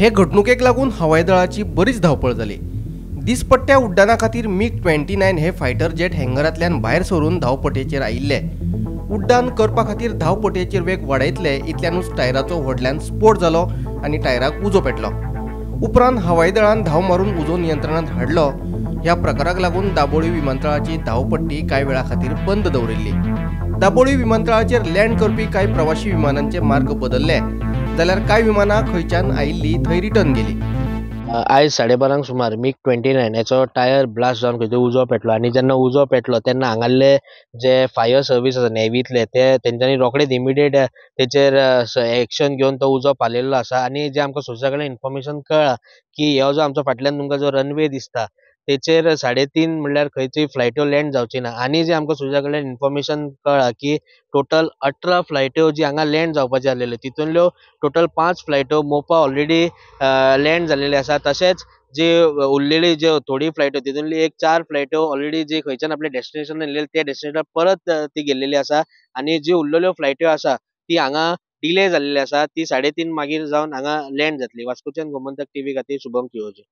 हे घडणुकेक लागून हवाई दळाची बरीच धावपळ जाली। दिसपट्ट्या उड्डाणा खातीर MiG-29 हे फायटर जेट हँगरांतल्यान भायर सरून धावपट्टेचेर आयिल्ले। उड्डाण करपा खातीर धावपट्टेचेर वेग वाडयतले इतल्यानूच टायराचो व्हडल्यान स्फोट जालो आनी टायराक उजो पेटलो। उपरांत हवाई दळान धाव मारून उजो नियंत्रणांत हाडलो। ह्या प्रकाराक लागून दाबोळी विमानतळाची धावपट्टी कांय वेळा खातीर बंद दवरिल्ली। दाबोळी विमानतळाचेर लँड करपी कांय प्रवासी विमानांचे मार्ग बदलले, जाल्यार कांय विमानां खंयच्यान आयिल्लीं थंय रिटर्न गेलीं। आयज 12:30 सुमार MiG-29 हेचो टायर ब्लास्ट जावन खंय उजो पेटलो आनी जेन्ना उजो पेटलो तेन्ना हांगासले जे फायर सर्वीस आसा नेव्हीतले तेंच्यांनी रोखडेच इमिडिएट तेचेर एक्शन घेवन तो उजो पालयल्लो आसा। आनी जे आमकां सोर्सा कडल्यान इन्फॉर्मेशन कळ्ळां की हो जो आमचो फाटल्यान तुमकां जो रनवे दिसता तेचेर 3:30 म्हणल्यार खंयची फ्लायट्यो लँड जावची ना। आनी जे आमकां सोर्सा कडल्यान इन्फॉर्मेशन कळ्ळां की टोटल 18 फ्लायट्यो जी हांगा लँड जावपाच्यो आसलेल्यो तितूंतल्यो टोटल 5 फ्लायट्यो मोपा ऑलरेडी लँड जाल्लेल्यो आसा। तशेंच जी उरलेली ज्यो थोडी फ्लायट्यो तितूंतली 4 फ्लायट्यो ऑलरेडी जे खंयच्यान आपले डेस्टिनेशन येयल्ले ते डेस्टिनेशनार परत ती गेल्लेली आसा। आनी जी उरलेल्यो फ्लायट्यो आसा ती हांगा डिले जाल्लेली आसा। ती 3:30 मागीर जावन हांगा लँड जातली। वास्कोच्यान गोमंतक टीव्ही खातीर शुभम तियोजी।